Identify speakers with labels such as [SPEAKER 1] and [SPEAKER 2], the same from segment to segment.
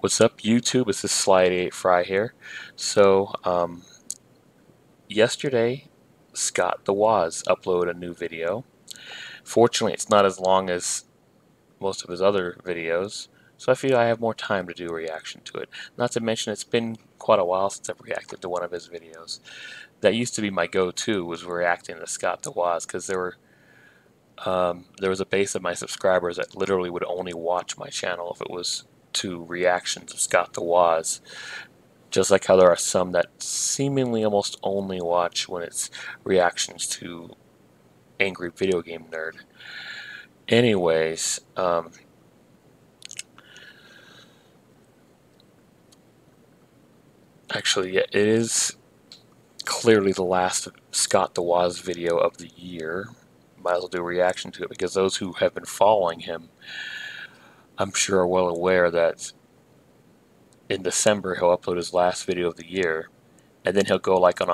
[SPEAKER 1] What's up, YouTube? It's this Slide 8 Fry here. So, yesterday, Scott the Woz uploaded a new video. Fortunately, it's not as long as most of his other videos, so I feel I have more time to do a reaction to it. Not to mention, it's been quite a while since I've reacted to one of his videos. That used to be my go-to, was reacting to Scott the Woz, because there was a base of my subscribers that literally would only watch my channel if it was to reactions of Scott the Woz. Just like how there are some that seemingly almost only watch when it's reactions to Angry Video Game Nerd. Anyways, actually, yeah, it is clearly the last Scott the Woz video of the year. Might as well do a reaction to it because those who have been following him, I'm sure, are well aware that in December he'll upload his last video of the year, and then he'll go like on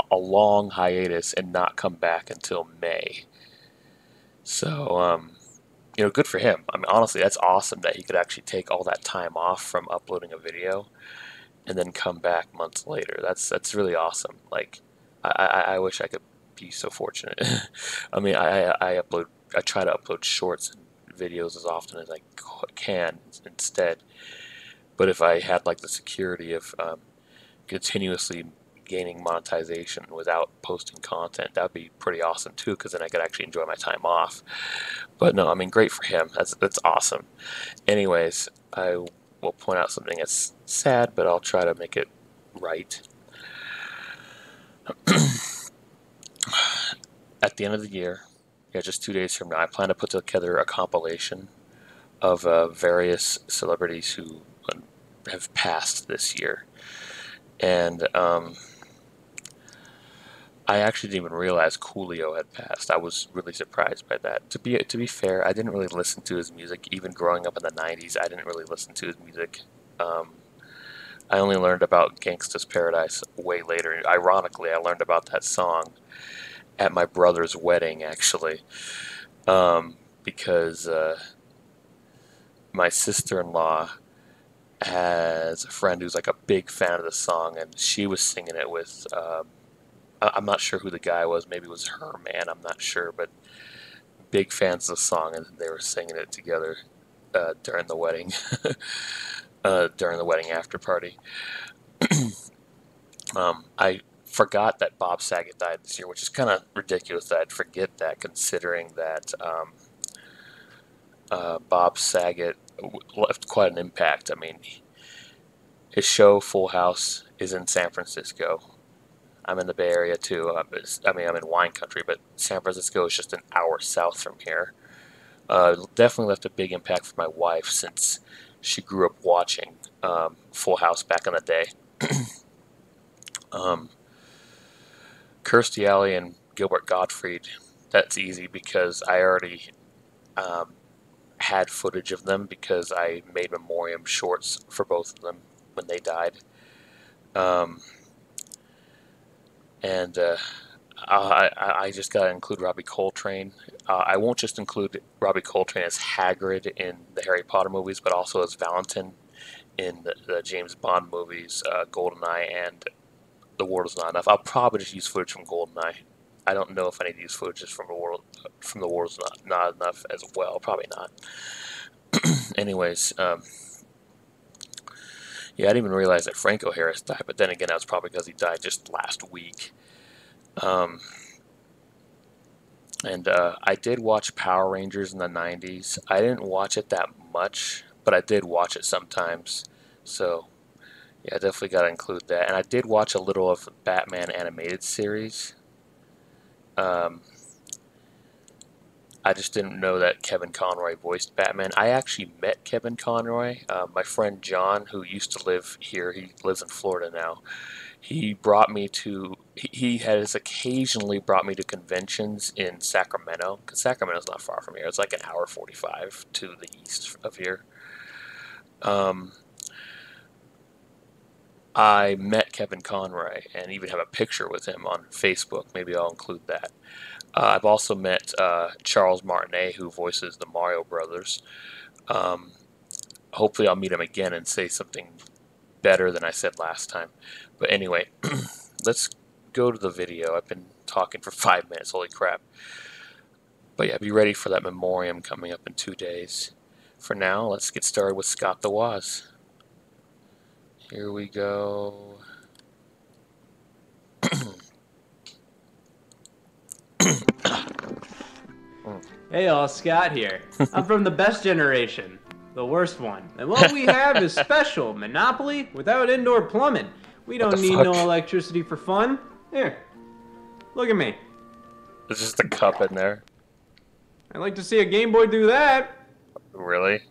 [SPEAKER 1] a long hiatus and not come back until May. So, good for him. I mean, honestly, that's awesome that he could actually take all that time off from uploading a video and then come back months later. That's really awesome. Like, I wish I could be so fortunate. I mean, I try to upload shorts and videos as often as I can instead. But if I had like the security of continuously gaining monetization without posting content, that'd be pretty awesome too, because then I could actually enjoy my time off. But no, I mean, great for him. That's awesome. Anyways, I will point out something that's sad, but I'll try to make it right. At the end of the year, yeah, just 2 days from now, I plan to put together a compilation of various celebrities who have passed this year. And I actually didn't even realize Coolio had passed. I was really surprised by that. To be fair, I didn't really listen to his music. Even growing up in the '90s, I didn't really listen to his music. Um, I only learned about Gangsta's Paradise way later. Ironically, I learned about that song at my brother's wedding, actually, because my sister-in-law has a friend who's like a big fan of the song, and she was singing it with. I'm not sure who the guy was. Maybe it was her man. I'm not sure, but big fans of the song, and they were singing it together during the wedding, during the wedding after party. I forgot that Bob Saget died this year, which is kind of ridiculous that I'd forget that, considering that Bob Saget left quite an impact. I mean, his show Full House is in San Francisco. I'm in the Bay Area too. I mean, I'm in wine country, but San Francisco is just an hour south from here. Definitely left a big impact for my wife since she grew up watching Full House back in the day. Um, Kirstie Alley and Gilbert Gottfried, that's easy because I already um, had footage of them because I made memoriam shorts for both of them when they died. Um, and I just gotta include Robbie Coltrane. I won't just include Robbie Coltrane as Hagrid in the Harry Potter movies, but also as Valentin in the James Bond movies, GoldenEye and The World Is Not Enough. I'll probably just use footage from GoldenEye. I don't know if I need to use footage from The World Is Not Enough as well. Probably not. Anyways, yeah, I didn't even realize that Franco Harris died, but then again, that was probably because he died just last week. Um, and I did watch Power Rangers in the '90s. I didn't watch it that much, but I did watch it sometimes. So yeah, I definitely got to include that. And I did watch a little of Batman animated series. Um, I just didn't know that Kevin Conroy voiced Batman. I actually met Kevin Conroy. My friend John, who used to live here, he lives in Florida now. He brought me to. He has occasionally brought me to conventions in Sacramento, because Sacramento's not far from here. It's like an hour 45 to the east of here. Um, I met Kevin Conroy and even have a picture with him on Facebook. Maybe I'll include that. I've also met Charles Martinet, who voices the Mario Brothers. Um, hopefully I'll meet him again and say something better than I said last time. But anyway, let's go to the video. I've been talking for 5 minutes. Holy crap. But yeah, be ready for that memoriam coming up in 2 days. For now, let's get started with Scott the Woz. Here we go.
[SPEAKER 2] Hey all, Scott here. I'm from the best generation, the worst one. And what we have is special Monopoly without indoor plumbing. We don't need no electricity for fun. Here, look at me.
[SPEAKER 1] There's just a cup in there.
[SPEAKER 2] I'd like to see a Game Boy do that.
[SPEAKER 1] Really?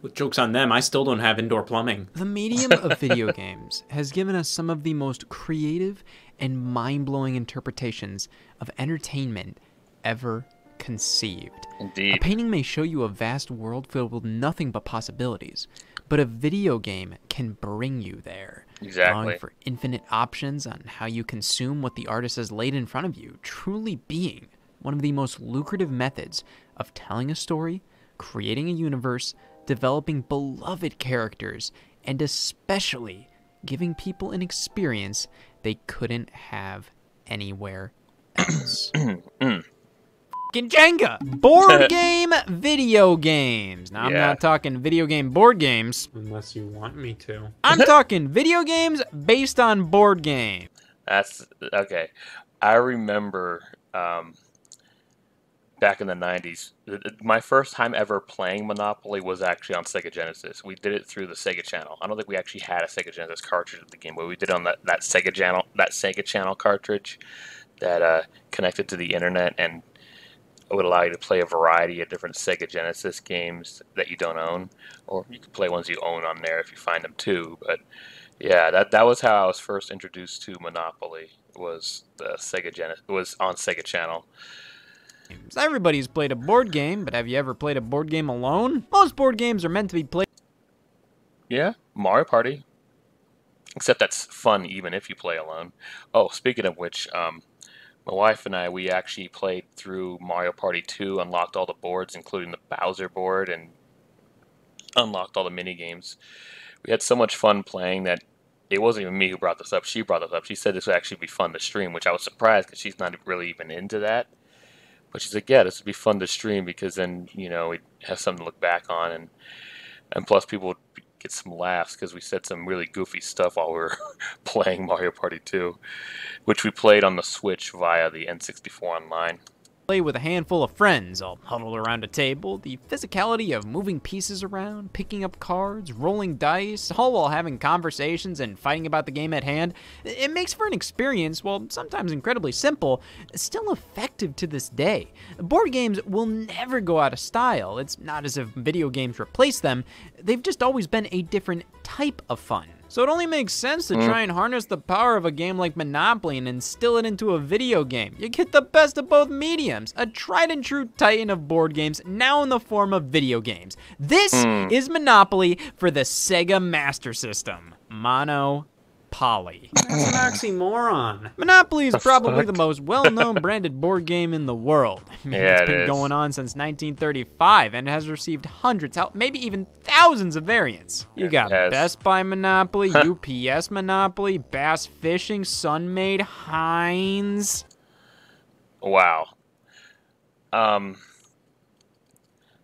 [SPEAKER 3] Well, joke's on them, I still don't have indoor plumbing.
[SPEAKER 4] The medium of video games has given us some of the most creative and mind-blowing interpretations of entertainment ever conceived.
[SPEAKER 1] Indeed.
[SPEAKER 4] A painting may show you a vast world filled with nothing but possibilities, but a video game can bring you there.
[SPEAKER 1] Exactly.
[SPEAKER 4] Allowing for infinite options on how you consume what the artist has laid in front of you, truly being one of the most lucrative methods of telling a story, creating a universe, developing beloved characters, and especially giving people an experience they couldn't have anywhere else. Jenga! Board game video games. Now, I'm not talking video game board games.
[SPEAKER 3] Unless you want me to.
[SPEAKER 4] I'm talking video games based on board game.
[SPEAKER 1] That's okay. I remember back in the 90s, my first time ever playing Monopoly was actually on Sega Genesis. We did it through the Sega Channel. I don't think we actually had a Sega Genesis cartridge of the game, but we did it on that Sega Channel cartridge that connected to the internet, and it would allow you to play a variety of different Sega Genesis games that you don't own, or you can play ones you own on there if you find them too. But yeah, that was how I was first introduced to Monopoly. Was the Sega Genesis? It was on Sega Channel.
[SPEAKER 4] Everybody's played a board game, but have you ever played a board game alone? Most board games are meant to be played.
[SPEAKER 1] Yeah, Mario Party. Except that's fun even if you play alone. Oh, speaking of which, my wife and I, we actually played through Mario Party 2, unlocked all the boards, including the Bowser board, and unlocked all the mini games. We had so much fun playing that it wasn't even me who brought this up. She brought this up. She said this would actually be fun to stream, which I was surprised because she's not really even into that. But she's like, yeah, this would be fun to stream because then, we'd have something to look back on, and plus people would get some laughs because we said some really goofy stuff while we were playing Mario Party 2, which we played on the Switch via the N64 Online.
[SPEAKER 4] Play with a handful of friends, all huddled around a table. The physicality of moving pieces around, picking up cards, rolling dice, all while having conversations and fighting about the game at hand. It makes for an experience, while sometimes incredibly simple, still effective to this day. Board games will never go out of style. It's not as if video games replace them. They've just always been a different type of fun. So it only makes sense to try and harness the power of a game like Monopoly and instill it into a video game. You get the best of both mediums, a tried and true titan of board games, now in the form of video games. This is Monopoly for the Sega Master System. Monopoly.
[SPEAKER 3] That's an oxymoron.
[SPEAKER 4] Monopoly is probably the most well-known branded board game in the world. It's been going on since 1935 and has received hundreds, maybe even thousands of variants. You got Best Buy Monopoly, UPS Monopoly, Bass Fishing, Sunmaid, Heinz.
[SPEAKER 1] Wow.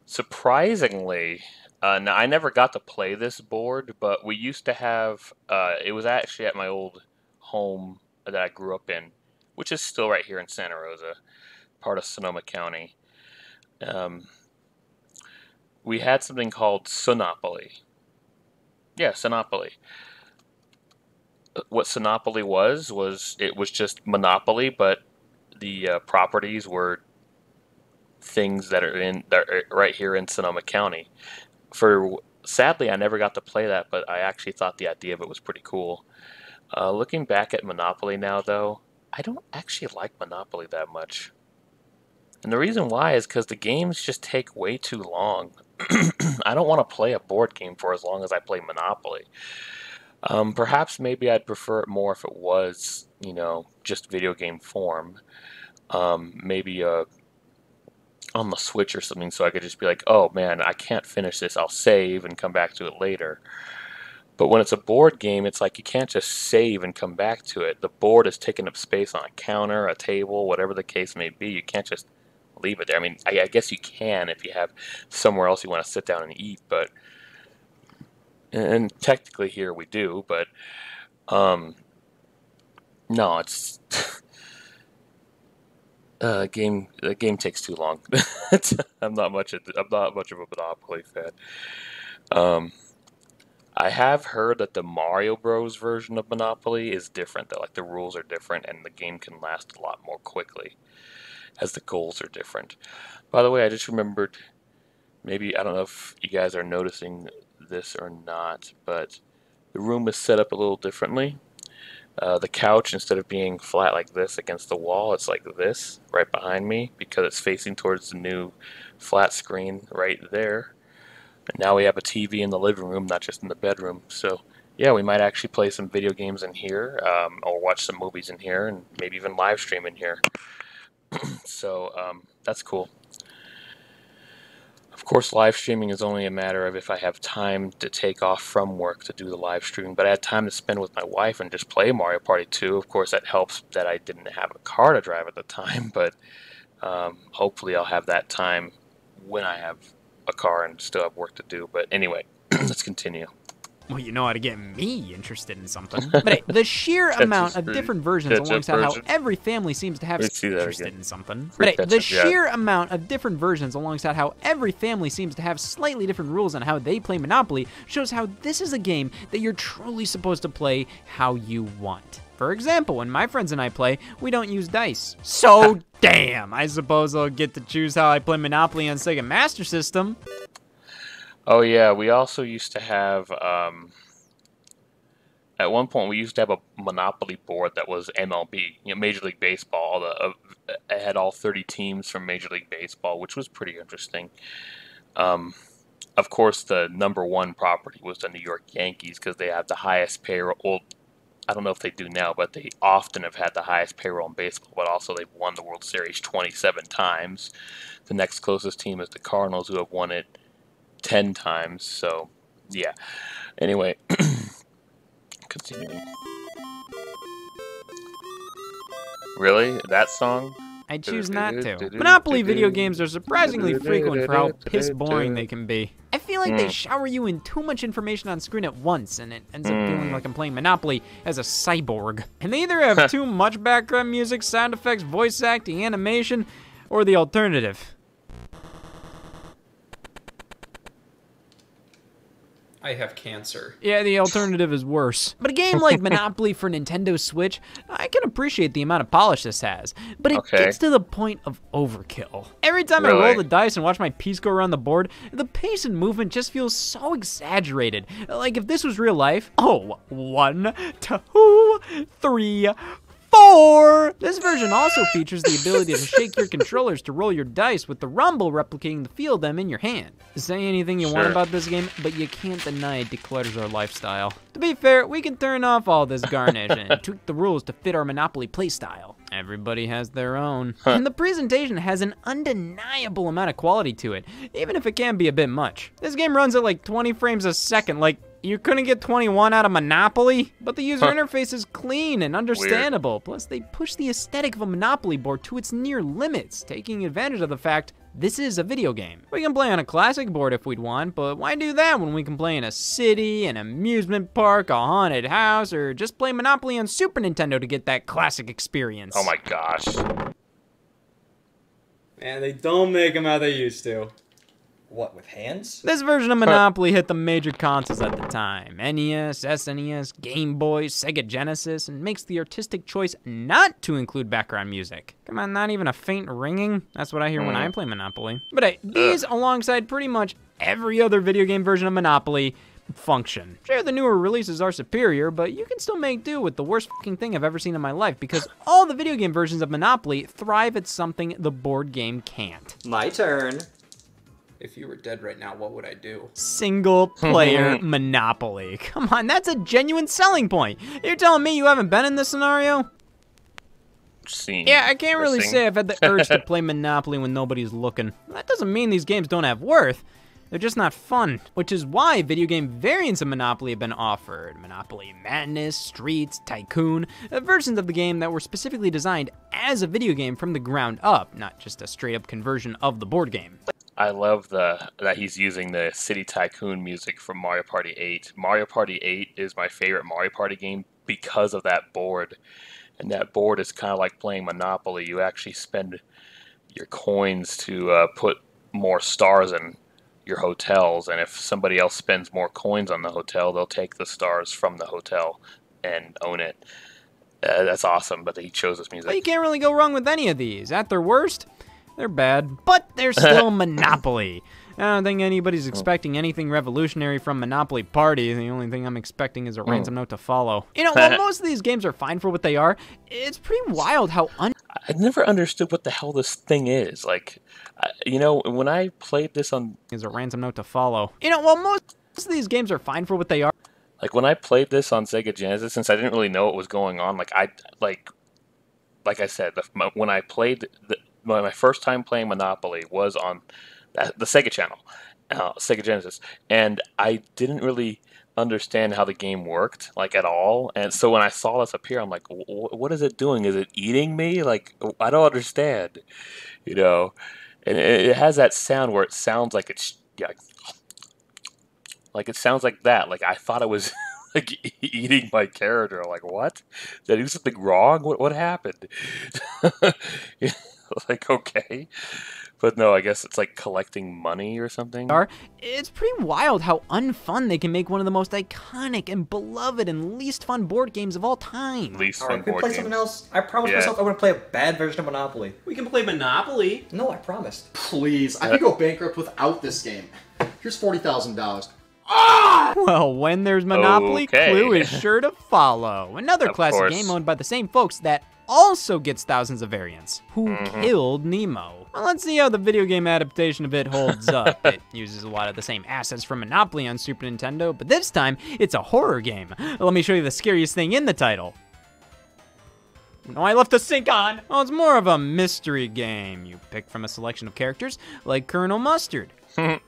[SPEAKER 1] Surprisingly, now, I never got to play this board, but we used to have, it was actually at my old home that I grew up in, which is still right here in Santa Rosa, part of Sonoma County. We had something called Sonopoly. Yeah, Sonopoly. What Sonopoly was it was just Monopoly, but the properties were things that are right here in Sonoma County. Sadly, I never got to play that, but I actually thought the idea of it was pretty cool. Looking back at Monopoly now, though, I don't actually like Monopoly that much. And the reason why is because the games just take way too long. I don't want to play a board game for as long as I play Monopoly. Perhaps maybe I'd prefer it more if it was, just video game form. Maybe a on the Switch or something, so I could just be like, oh man, I can't finish this. I'll save and come back to it later. But when it's a board game, it's like you can't just save and come back to it. The board is taking up space on a counter, a table, whatever the case may be. You can't just leave it there. I mean, I guess you can if you have somewhere else you want to sit down and eat, but and technically here we do, but no, it's the game takes too long. I'm not much of a Monopoly fan. I have heard that the Mario Bros version of Monopoly is different, that like the rules are different and the game can last a lot more quickly as the goals are different. By the way, I just remembered, maybe, I don't know if you guys are noticing this or not, but the room is set up a little differently. The couch, instead of being flat like this against the wall, it's like this right behind me because it's facing towards the new flat screen right there. And now we have a TV in the living room, not just in the bedroom. So yeah, we might actually play some video games in here, or watch some movies in here, and maybe even live stream in here. So that's cool. Of course, live streaming is only a matter of if I have time to take off from work to do the live streaming, but I had time to spend with my wife and just play Mario Party 2. Of course, that helps that I didn't have a car to drive at the time, but hopefully I'll have that time when I have a car and still have work to do. But anyway, let's continue.
[SPEAKER 4] Well, you know how to get me interested in something. But hey, the sheer amount of different versions alongside how every family seems to have interested in something. But hey, the sheer amount of different versions alongside how every family seems to have slightly different rules on how they play Monopoly shows how this is a game that you're truly supposed to play how you want. For example, when my friends and I play, we don't use dice. So damn, I suppose I'll get to choose how I play Monopoly on Sega Master System.
[SPEAKER 1] Oh yeah, we also used to have, at one point we used to have a Monopoly board that was MLB, you know, Major League Baseball. It had all 30 teams from Major League Baseball, which was pretty interesting. Of course, the #1 property was the New York Yankees because they have the highest payroll. Well, I don't know if they do now, but they often have had the highest payroll in baseball, but also they've won the World Series 27 times. The next closest team is the Cardinals, who have won it 10 times, so yeah. Anyway, continuing. Really? That song?
[SPEAKER 4] I choose not to. Monopoly video games are surprisingly frequent for how piss boring they can be. I feel like they shower you in too much information on screen at once, and it ends up feeling like I'm playing Monopoly as a cyborg. And they either have too much background music, sound effects, voice acting, animation, or the alternative.
[SPEAKER 3] I have cancer.
[SPEAKER 4] Yeah, the alternative is worse. But a game like Monopoly for Nintendo Switch, I can appreciate the amount of polish this has, but it gets to the point of overkill. Every time I roll the dice and watch my piece go around the board, the pace and movement just feels so exaggerated. Like if this was real life, 1, 2, 3, 4! This version also features the ability to shake your controllers to roll your dice, with the rumble replicating the feel of them in your hand. Say anything you want about this game, but you can't deny it declutters our lifestyle. To be fair, we can turn off all this garbage and tweak the rules to fit our Monopoly playstyle. Everybody has their own. And the presentation has an undeniable amount of quality to it, even if it can be a bit much. This game runs at like 20 frames a second, like you couldn't get 21 out of Monopoly? But the user interface is clean and understandable. Weird. Plus, they push the aesthetic of a Monopoly board to its near limits, taking advantage of the fact this is a video game. We can play on a classic board if we'd want, but why do that when we can play in a city, an amusement park, a haunted house, or just play Monopoly on Super Nintendo to get that classic experience?
[SPEAKER 1] Oh my gosh.
[SPEAKER 2] Man, they don't make them how they used to.
[SPEAKER 5] What, with hands?
[SPEAKER 4] This version of Monopoly hit the major consoles at the time: NES, SNES, Game Boy, Sega Genesis, and makes the artistic choice not to include background music. Come on, not even a faint ringing? That's what I hear when I play Monopoly. But hey, these, alongside pretty much every other video game version of Monopoly, function. Sure, the newer releases are superior, but you can still make do with the worst fucking thing I've ever seen in my life, because all the video game versions of Monopoly thrive at something the board game can't.
[SPEAKER 5] My turn.
[SPEAKER 3] If you were dead right now, what would I do?
[SPEAKER 4] Single player Monopoly. Come on, that's a genuine selling point. You're telling me you haven't been in this scenario?
[SPEAKER 1] seem
[SPEAKER 4] Yeah, I can't really
[SPEAKER 1] missing.
[SPEAKER 4] say I've had the urge to play Monopoly when nobody's looking. That doesn't mean these games don't have worth. They're just not fun, which is why video game variants of Monopoly have been offered. Monopoly Madness, Streets, Tycoon, versions of the game that were specifically designed as a video game from the ground up, not just a straight-up conversion of the board game.
[SPEAKER 1] I love that he's using the City Tycoon music from Mario Party 8. Mario Party 8 is my favorite Mario Party game because of that board. And that board is kind of like playing Monopoly. You actually spend your coins to put more stars in your hotels, and if somebody else spends more coins on the hotel, they'll take the stars from the hotel and own it. That's awesome, but he chose this music.
[SPEAKER 4] But you can't really go wrong with any of these. At their worst, they're bad, but they're still Monopoly. I don't think anybody's expecting anything revolutionary from Monopoly Party. The only thing I'm expecting is a ransom note to follow. You know, while most of these games are fine for what they are, it's pretty wild how
[SPEAKER 1] I never understood what the hell this thing is. Like, you know, when I played this on...
[SPEAKER 4] is a ransom note to follow. You know, while most of these games are fine for what they are.
[SPEAKER 1] Like, when I played this on Sega Genesis, since I didn't really know what was going on, like I said, when I played... my first time playing Monopoly was on the Sega channel, Sega Genesis, and I didn't really understand how the game worked, like, at all. And so when I saw this appear, I'm like, what is it doing? Is it eating me? Like, I don't understand, you know? And it has that sound where it sounds like it's, like it sounds like that. Like, I thought it was like eating my character. Like, what? Did I do something wrong? What happened? Like, okay. But no, I guess it's like collecting money or something.
[SPEAKER 4] It's pretty wild how unfun they can make one of the most iconic and beloved and least fun board games of all time.
[SPEAKER 1] Least
[SPEAKER 5] Alright,
[SPEAKER 1] fun
[SPEAKER 5] can we
[SPEAKER 1] board
[SPEAKER 5] play
[SPEAKER 1] game.
[SPEAKER 5] something else? I promised
[SPEAKER 1] Yeah.
[SPEAKER 5] myself I would play a bad version of Monopoly.
[SPEAKER 3] We can play Monopoly.
[SPEAKER 5] No, I promised.
[SPEAKER 6] Please, I could go bankrupt without this game. Here's $40,000.
[SPEAKER 4] Well, when there's Monopoly,
[SPEAKER 1] Okay.
[SPEAKER 4] Clue is sure to follow. Another
[SPEAKER 1] Of
[SPEAKER 4] classic
[SPEAKER 1] course.
[SPEAKER 4] game owned by the same folks that also gets thousands of variants. Who killed Nemo? Well, let's see how the video game adaptation of it holds up. It uses a lot of the same assets from Monopoly on Super Nintendo, but this time, it's a horror game. Let me show you the scariest thing in the title. No, I left the sink on! Well, it's more of a mystery game. You pick from a selection of characters, like Colonel Mustard.
[SPEAKER 5] What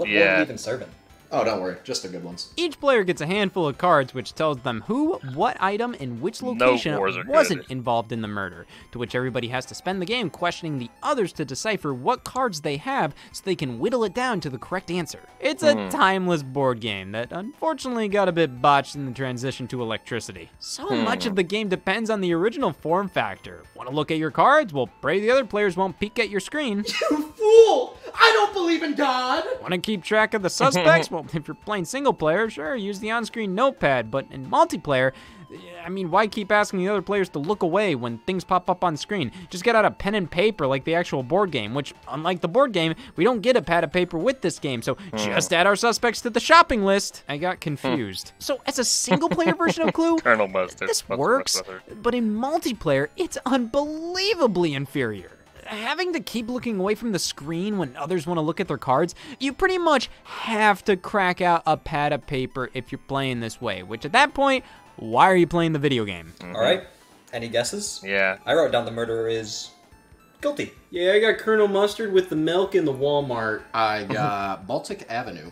[SPEAKER 1] Yeah.
[SPEAKER 5] board are you even serving?
[SPEAKER 6] Oh, don't worry, just the good ones.
[SPEAKER 4] Each player gets a handful of cards which tells them who, what item, and which location
[SPEAKER 1] wars are
[SPEAKER 4] wasn't
[SPEAKER 1] good.
[SPEAKER 4] involved in the murder, to which everybody has to spend the game questioning the others to decipher what cards they have so they can whittle it down to the correct answer. It's a timeless board game that unfortunately got a bit botched in the transition to electricity. So much of the game depends on the original form factor. Want to look at your cards? Well, pray the other players won't peek at your screen.
[SPEAKER 6] You fool! I don't believe in God!
[SPEAKER 4] Want to keep track of the suspects? Well, if you're playing single player, sure, use the on-screen notepad, but in multiplayer, I mean, why keep asking the other players to look away when things pop up on screen? Just get out a pen and paper like the actual board game, which, unlike the board game, we don't get a pad of paper with this game, so just add our suspects to the shopping list. I got confused. So, as a single-player version of Clue,
[SPEAKER 1] Colonel Mustard.
[SPEAKER 4] this works, but in multiplayer, it's unbelievably inferior. Having to keep looking away from the screen when others want to look at their cards, you pretty much have to crack out a pad of paper if you're playing this way, which at that point, why are you playing the video game?
[SPEAKER 5] Alright, any guesses?
[SPEAKER 1] Yeah.
[SPEAKER 5] I wrote down the murderer is guilty.
[SPEAKER 3] Yeah, I got Colonel Mustard with the milk in the Walmart.
[SPEAKER 6] I got Baltic Avenue.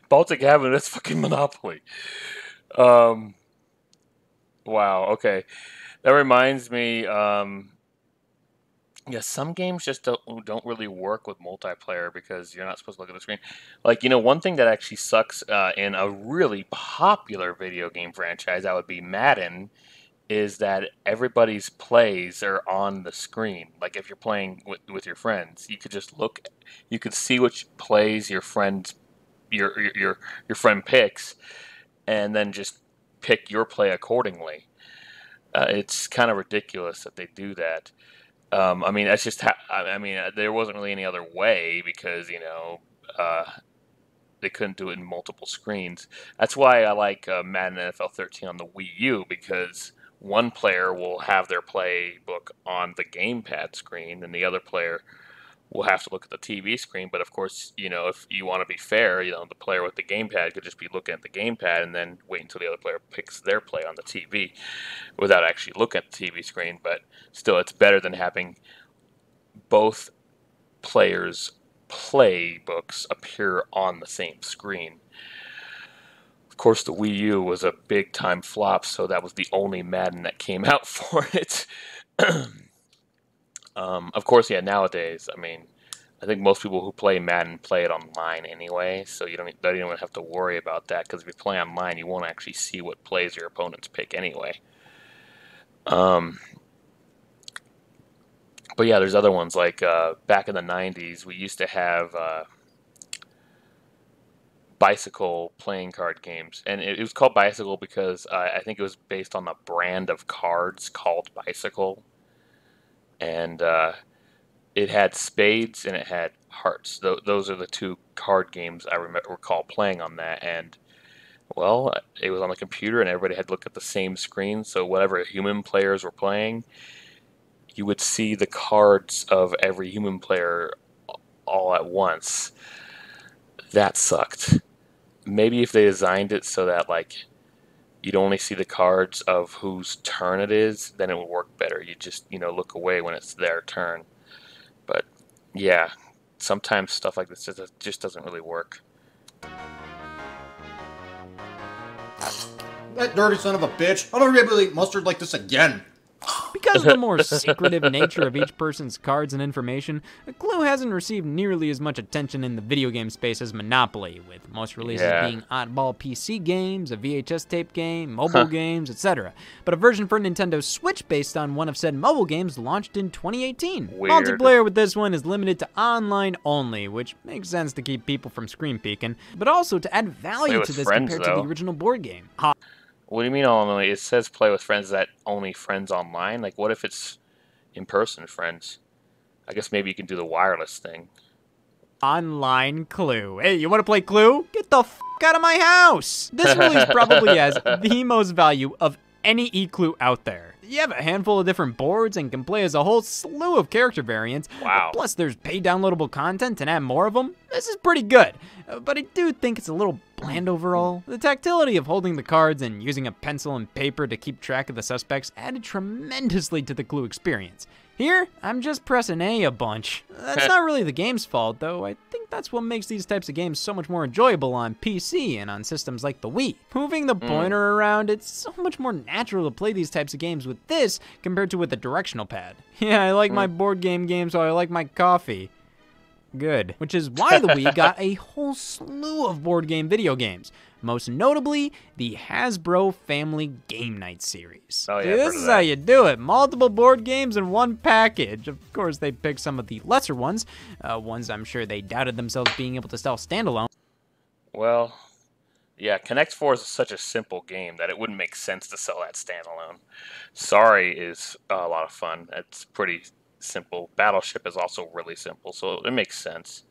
[SPEAKER 1] Baltic Avenue, that's fucking Monopoly. Wow, okay. That reminds me, yeah, some games just don't really work with multiplayer because you're not supposed to look at the screen. Like, you know, one thing that actually sucks in a really popular video game franchise, that would be Madden, is that everybody's plays are on the screen. Like, if you're playing with your friends, you could just look, you could see which plays your friend picks, and then just pick your play accordingly. It's kind of ridiculous that they do that. I mean, that's just there wasn't really any other way because, you know, they couldn't do it in multiple screens. That's why I like Madden NFL 13 on the Wii U, because one player will have their playbook on the gamepad screen and the other player will have to look at the TV screen. But of course, if you want to be fair, the player with the gamepad could just be looking at the gamepad and then wait until the other player picks their play on the TV without actually looking at the TV screen. But still, it's better than having both players' playbooks appear on the same screen. Of course, the Wii U was a big-time flop, so that was the only Madden that came out for it. Of course, yeah, nowadays, I think most people who play Madden play it online anyway, so you don't even have to worry about that, because if you play online, you won't actually see what plays your opponents pick anyway. But yeah, there's other ones, like back in the 90s, we used to have bicycle playing card games, and it was called Bicycle because I think it was based on a brand of cards called Bicycle, and it had spades and it had hearts. Those are the two card games I recall playing on that, and well, it was on the computer and everybody had to look at the same screen, so whatever human players were playing, you would see the cards of every human player all at once. That sucked. Maybe if they designed it so that you'd only see the cards of whose turn it is, then it would work better. You just look away when it's their turn. But yeah, sometimes stuff like this just doesn't really work.
[SPEAKER 6] That dirty son of a bitch. I don't be able to eat mustard like this again.
[SPEAKER 4] Because of the more secretive nature of each person's cards and information, Clue hasn't received nearly as much attention in the video game space as Monopoly, with most releases being oddball PC games, a VHS tape game, mobile games, etc. But a version for Nintendo Switch based on one of said mobile games launched in 2018.
[SPEAKER 1] Weird.
[SPEAKER 4] Multiplayer with this one is limited to online only, which makes sense to keep people from screen peeking, but also to add value to this compared to the original board game.
[SPEAKER 1] What do you mean online? It says play with friends. Is that only friends online? What if it's in-person friends? I guess maybe you can do the wireless thing.
[SPEAKER 4] Online Clue. Hey, you want to play Clue? Get the f*** out of my house! This release probably has the most value of any e-Clue out there. You have a handful of different boards and can play as a whole slew of character variants.
[SPEAKER 1] Wow.
[SPEAKER 4] Plus, there's paid downloadable content and add more of them. This is pretty good, but I do think it's a little bland overall. The tactility of holding the cards and using a pencil and paper to keep track of the suspects added tremendously to the Clue experience. Here, I'm just pressing A bunch. That's not really the game's fault, though. I think that's what makes these types of games so much more enjoyable on PC and on systems like the Wii. Moving the pointer around, it's so much more natural to play these types of games with this compared to with a directional pad. Yeah, I like my board game so I like my coffee. Good. Which is why the Wii got a whole slew of board game video games. Most notably, the Hasbro Family Game Night series.
[SPEAKER 1] Oh, yeah,
[SPEAKER 4] This is how you do it. Multiple board games in one package. Of course, they picked some of the lesser ones. Ones I'm sure they doubted themselves being able to sell standalone.
[SPEAKER 1] Well, yeah, Connect 4 is such a simple game that it wouldn't make sense to sell that standalone. Sorry is a lot of fun. It's pretty simple. Battleship is also really simple, so it makes sense.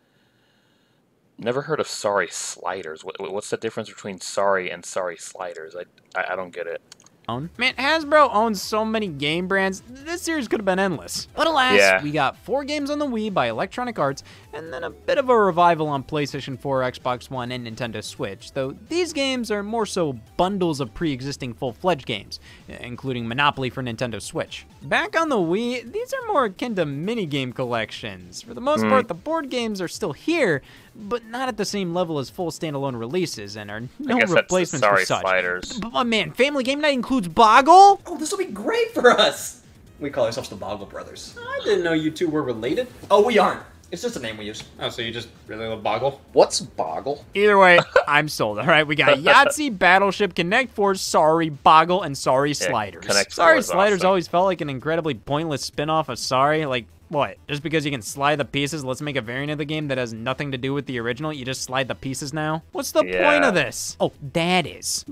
[SPEAKER 1] Never heard of Sorry Sliders. What's the difference between Sorry and Sorry Sliders? I don't get it.
[SPEAKER 4] Man, Hasbro owns so many game brands, this series could have been endless. But alas, we got 4 games on the Wii by Electronic Arts, and then a bit of a revival on PlayStation 4, Xbox One, and Nintendo Switch, though these games are more so bundles of pre-existing full-fledged games, including Monopoly for Nintendo Switch. Back on the Wii, these are more akin to minigame collections. For the most part, the board games are still here, but not at the same level as full standalone releases, and are no replacements for such.
[SPEAKER 1] Sliders.
[SPEAKER 4] But man, Family Game Night includes Boggle?
[SPEAKER 5] Oh, this will be great for us! We call ourselves the Boggle Brothers.
[SPEAKER 3] I didn't know you two were related.
[SPEAKER 5] Oh, we aren't. It's just a name we use.
[SPEAKER 3] Oh, so you just really love Boggle?
[SPEAKER 6] What's Boggle?
[SPEAKER 4] Either way, I'm sold. All right, we got Yahtzee, Battleship, Connect 4, Sorry, Boggle, and Sorry Sliders.
[SPEAKER 1] Connect 4
[SPEAKER 4] Sorry
[SPEAKER 1] is
[SPEAKER 4] Sliders
[SPEAKER 1] awesome.
[SPEAKER 4] always felt like an incredibly pointless spin-off of Sorry. Like, what? Just because you can slide the pieces, let's make a variant of the game that has nothing to do with the original? You just slide the pieces now? What's the point of this? Oh, that is.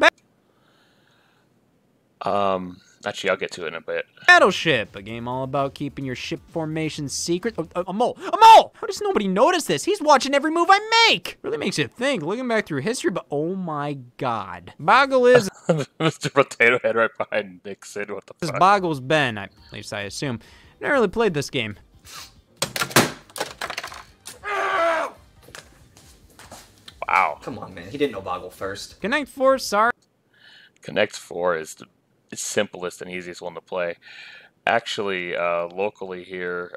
[SPEAKER 1] Actually, I'll get to it in a bit.
[SPEAKER 4] Battleship, a game all about keeping your ship formation secret. Oh, a mole! A mole! How does nobody notice this? He's watching every move I make! Really makes you think, looking back through history, but oh my god. Boggle is...
[SPEAKER 1] Mr. Potato Head right behind Nixon. What the
[SPEAKER 4] This
[SPEAKER 1] fuck?
[SPEAKER 4] Boggle's Ben, at least I assume. Never really played this game.
[SPEAKER 1] Wow.
[SPEAKER 5] Come on, man. He didn't know Boggle first.
[SPEAKER 4] Connect 4, sorry.
[SPEAKER 1] Connect 4 is the simplest and easiest one to play. Actually, locally here,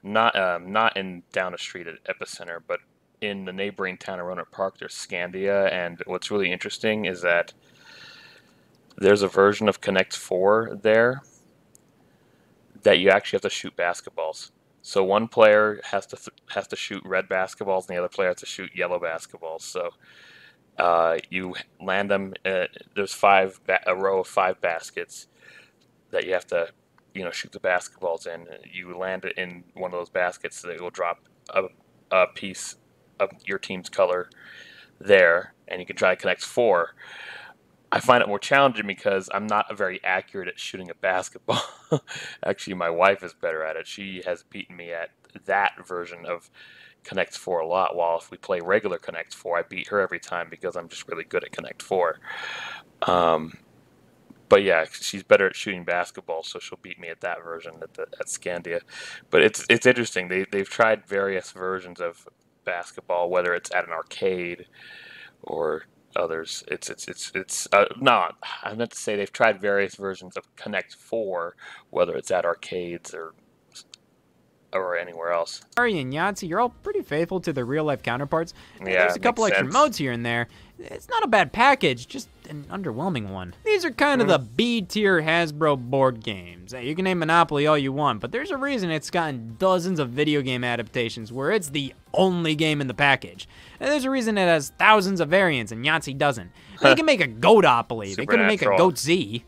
[SPEAKER 1] not in down the street at Epicenter, but in the neighboring town of Roanoke Park, there's Scandia, and what's really interesting is that there's a version of Connect 4 there that you actually have to shoot basketballs. So one player has to shoot red basketballs, and the other player has to shoot yellow basketballs. So you land them. There's a row of 5 baskets that you have to, shoot the basketballs in. You land it in one of those baskets, so it will drop a piece of your team's color there, and you can try to connect 4. I find it more challenging because I'm not very accurate at shooting a basketball. Actually, my wife is better at it. She has beaten me at that version of Connect 4 a lot, while if we play regular Connect 4, I beat her every time because I'm just really good at Connect 4. But yeah, she's better at shooting basketball, so she'll beat me at that version at Scandia. But it's interesting. They've tried various versions of basketball, whether it's at an arcade or others. No, I meant to say they've tried various versions of Connect 4, whether it's at arcades or anywhere else.
[SPEAKER 4] Sorry, and Yahtzee, you're all pretty faithful to their real-life counterparts.
[SPEAKER 1] Yeah,
[SPEAKER 4] There's a couple
[SPEAKER 1] makes
[SPEAKER 4] extra
[SPEAKER 1] sense.
[SPEAKER 4] modes here and there. It's not a bad package, just an underwhelming one. These are kind of the B-tier Hasbro board games. You can name Monopoly all you want, but there's a reason it's gotten dozens of video game adaptations where it's the only game in the package. And there's a reason it has thousands of variants and Yahtzee doesn't. They can make a Goatopoly. They couldn't make a
[SPEAKER 1] Supernatural.
[SPEAKER 4] Goat Z.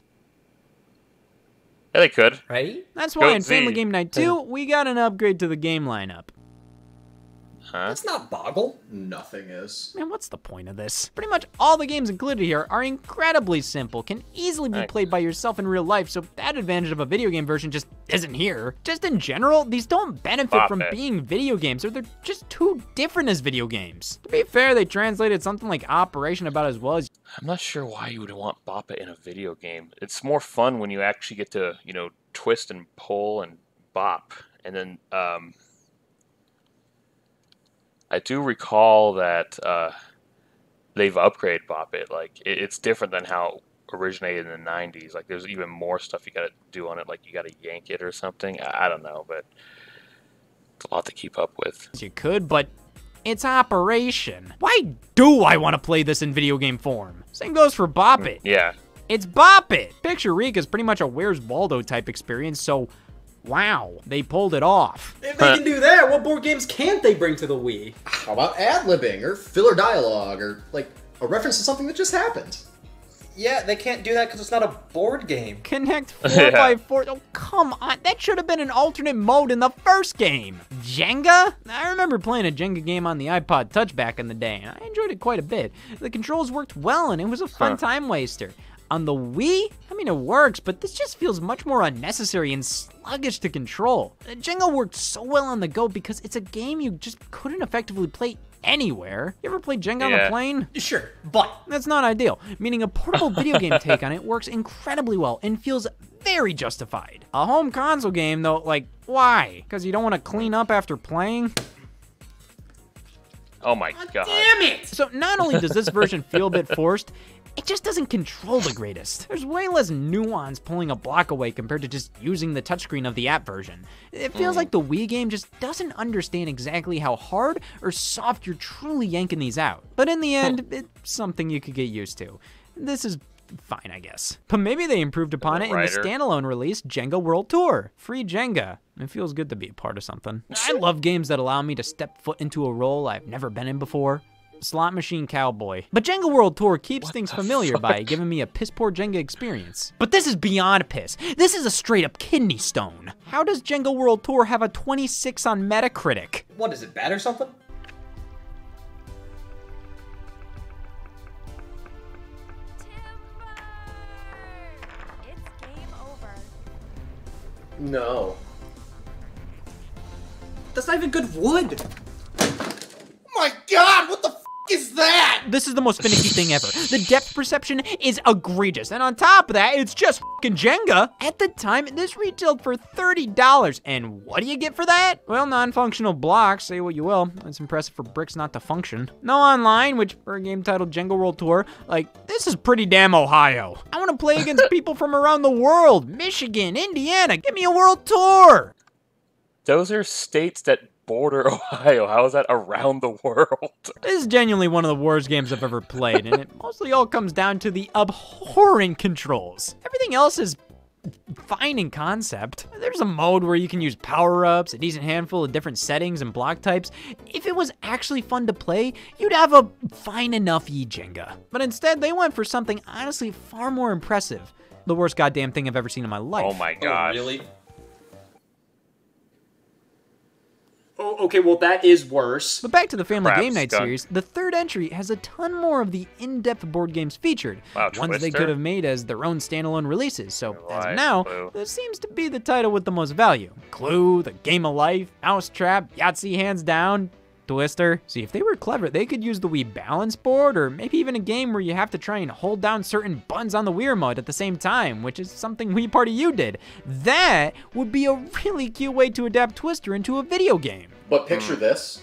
[SPEAKER 1] Yeah, they could.
[SPEAKER 5] Right?
[SPEAKER 4] That's why
[SPEAKER 1] Goat
[SPEAKER 4] in Family
[SPEAKER 1] Z.
[SPEAKER 4] Game Night 2, we got an upgrade to the game lineup.
[SPEAKER 1] Huh?
[SPEAKER 5] That's not Boggle.
[SPEAKER 6] Nothing is.
[SPEAKER 4] Man, what's the point of this? Pretty much all the games included here are incredibly simple, can easily be
[SPEAKER 1] Right.
[SPEAKER 4] played by yourself in real life, so that advantage of a video game version just isn't here. Just in general, these don't benefit from
[SPEAKER 1] Bop it.
[SPEAKER 4] being video games, or they're just too different as video games. To be fair, they translated something like Operation about as well as
[SPEAKER 1] I'm not sure why you would want Bop It in a video game. It's more fun when you actually get to, twist and pull and bop. And then I do recall that they've upgraded Bop It. Like, it's different than how it originated in the 90s. Like, there's even more stuff you gotta do on it. Like, you gotta yank it or something. I don't know, but it's a lot to keep up with.
[SPEAKER 4] you could, but it's Operation. Why do I want to play this in video game form? Same goes for Bop It.
[SPEAKER 1] Yeah.
[SPEAKER 4] It's Bop It! Picture Reek is pretty much a Where's Waldo type experience, so wow, they pulled it off.
[SPEAKER 5] If they can do that, what board games can't they bring to the Wii?
[SPEAKER 6] How about ad-libbing or filler dialogue or like a reference to something that just happened?
[SPEAKER 5] Yeah, they can't do that because it's not a board game.
[SPEAKER 4] Connect
[SPEAKER 1] Yeah.
[SPEAKER 4] 4x4, oh come on, that should have been an alternate mode in the first game. Jenga? I remember playing a Jenga game on the iPod Touch back in the day, and I enjoyed it quite a bit. The controls worked well, and it was a fun time waster. On the Wii, I mean, it works, but this just feels much more unnecessary and sluggish to control. Jenga worked so well on the go because it's a game you just couldn't effectively play anywhere. You ever played Jenga on the
[SPEAKER 1] Yeah.
[SPEAKER 4] plane?
[SPEAKER 5] Sure, but
[SPEAKER 4] That's not ideal, meaning a portable video game take on it works incredibly well and feels very justified. A home console game, though, like, why? Because you don't want to clean up after playing?
[SPEAKER 1] Oh my god.
[SPEAKER 5] damn it!
[SPEAKER 4] So not only does this version feel a bit forced, it just doesn't control the greatest. There's way less nuance pulling a block away compared to just using the touchscreen of the app version. It feels like the Wii game just doesn't understand exactly how hard or soft you're truly yanking these out. But in the end, it's something you could get used to. This is fine, I guess. But maybe they improved upon it in the
[SPEAKER 1] Writer.
[SPEAKER 4] standalone release, Jenga World Tour. Free Jenga. It feels good to be a part of something. I love games that allow me to step foot into a role I've never been in before. Slot Machine Cowboy. But Jenga World Tour keeps things familiar by giving me a piss-poor Jenga experience. But this is beyond piss. This is a straight-up kidney stone. How does Jenga World Tour have a 26 on Metacritic?
[SPEAKER 5] What, is it bad or something?
[SPEAKER 7] Timber! It's game over.
[SPEAKER 6] No.
[SPEAKER 5] That's not even good wood.
[SPEAKER 6] My God, what the f is that?
[SPEAKER 4] This is the most finicky thing ever. The depth perception is egregious, and on top of that, it's just fucking Jenga. At the time, this retailed for $30, and what do you get for that? Well, non-functional blocks, say what you will. It's impressive for bricks not to function. No online, which for a game titled Jenga World Tour, like, this is pretty damn Ohio. I want to play against people from around the world. Michigan, Indiana, give me a world tour.
[SPEAKER 1] Those are states that border Ohio. How is that around the world?
[SPEAKER 4] This is genuinely one of the worst games I've ever played, and it mostly all comes down to the abhorrent controls. Everything else is fine in concept. There's a mode where you can use power-ups, a decent handful of different settings and block types. If it was actually fun to play, you'd have a fine enough Jenga. But instead, they went for something honestly far more impressive. The worst goddamn thing I've ever seen in my life.
[SPEAKER 1] Oh my gosh.
[SPEAKER 5] Oh, really?
[SPEAKER 3] Oh, okay, well, that is worse.
[SPEAKER 4] But back to the Family
[SPEAKER 1] Crap
[SPEAKER 4] Game Night
[SPEAKER 1] skunk.
[SPEAKER 4] series, the third entry has a ton more of the in-depth board games featured.
[SPEAKER 1] Wow,
[SPEAKER 4] ones they
[SPEAKER 1] Twister?
[SPEAKER 4] could have made as their own standalone releases, so as
[SPEAKER 1] Right,
[SPEAKER 4] of now,
[SPEAKER 1] Clue.
[SPEAKER 4] this seems to be the title with the most value. Clue, The Game of Life, Mousetrap, Yahtzee hands down, Twister. See, if they were clever, they could use the Wii balance board, or maybe even a game where you have to try and hold down certain buttons on the Wii remote at the same time, which is something Wii Party U did. That would be a really cute way to adapt Twister into a video game.
[SPEAKER 6] But picture this.